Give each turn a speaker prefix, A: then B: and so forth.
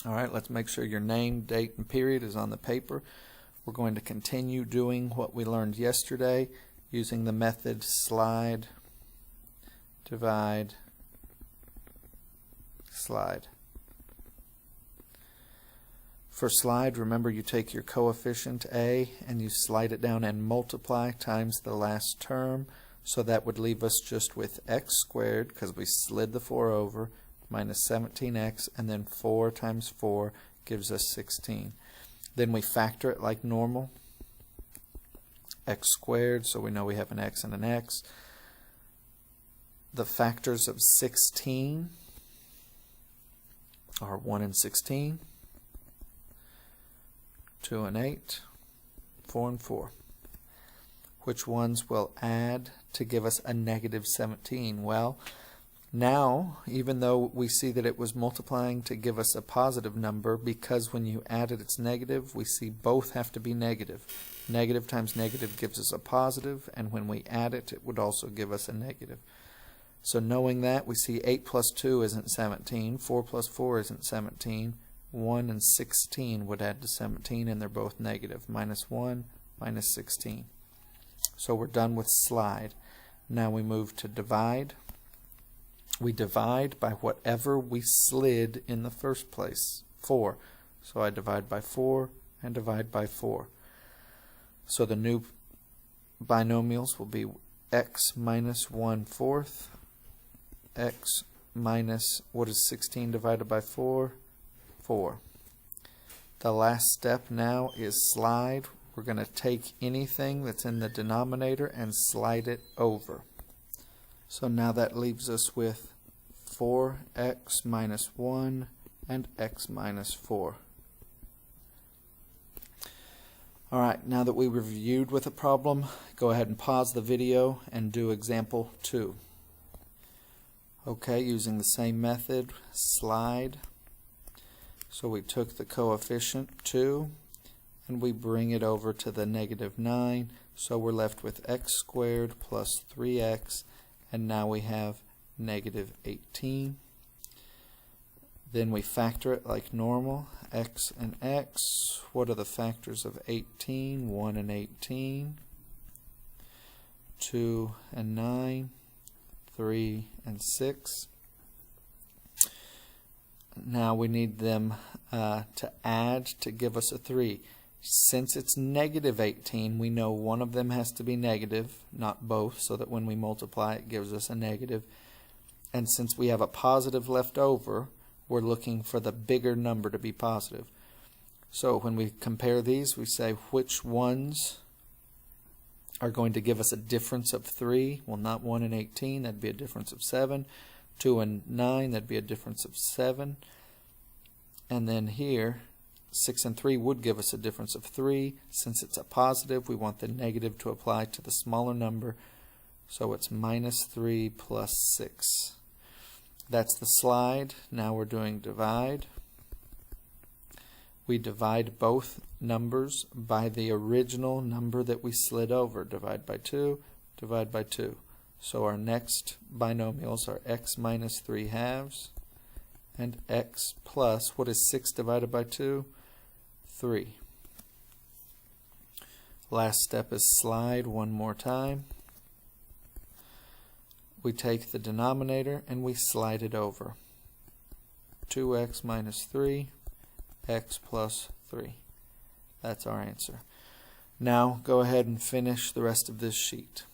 A: Alright, let's make sure your name, date, and period is on the paper. We're going to continue doing what we learned yesterday using the method slide, divide, slide. For slide, remember you take your coefficient a and you slide it down and multiply times the last term. So that would leave us just with x squared, because we slid the 4 over, minus 17x, and then 4 times 4 gives us 16. Then we factor it like normal, x squared, so we know we have an x and an x. The factors of 16 are 1 and 16, 2 and 8, 4 and 4. Which ones will add to give us a negative 17? Well, now, even though we see that it was multiplying to give us a positive number, because when you add it it's negative, we see both have to be negative. Negative times negative gives us a positive, and when we add it, it would also give us a negative. So knowing that, we see 8 plus 2 isn't 17, 4 plus 4 isn't 17, 1 and 16 would add to 17, and they're both negative. Minus 1, minus 16. So we're done with slide. Now we move to divide. We divide by whatever we slid in the first place, 4. So I divide by 4 and divide by 4. So the new binomials will be x minus 1/4, x minus, what is 16 divided by 4? 4. The last step now is slide. We're going to take anything that's in the denominator and slide it over. So now that leaves us with 4x minus 1 and x minus 4. Alright, now that we reviewed with a problem, go ahead and pause the video and do example 2. Okay, using the same method, slide. So we took the coefficient 2 and we bring it over to the negative 9, so we're left with x squared plus 3x, and now we have negative 18. Then we factor it like normal, x and x. What are the factors of 18? 1 and 18, 2 and 9, 3 and 6. Now we need them to add to give us a 3. Since it's negative 18, we know one of them has to be negative, not both, so that when we multiply it gives us a negative. And since we have a positive left over, we're looking for the bigger number to be positive. So when we compare these, we say which ones are going to give us a difference of 3. Well, not 1 and 18, that'd be a difference of 7. 2 and 9, that'd be a difference of 7. And then here, 6 and 3 would give us a difference of 3. Since it's a positive, we want the negative to apply to the smaller number, so it's minus 3 plus 6. That's the slide. Now we're doing divide. We divide both numbers by the original number that we slid over. Divide by 2, divide by 2. So our next binomials are x minus 3/2 and x plus, what is 6 divided by 2? 3. Last step is slide one more time. We take the denominator and we slide it over. 2x minus 3, x plus 3. That's our answer. Now go ahead and finish the rest of this sheet.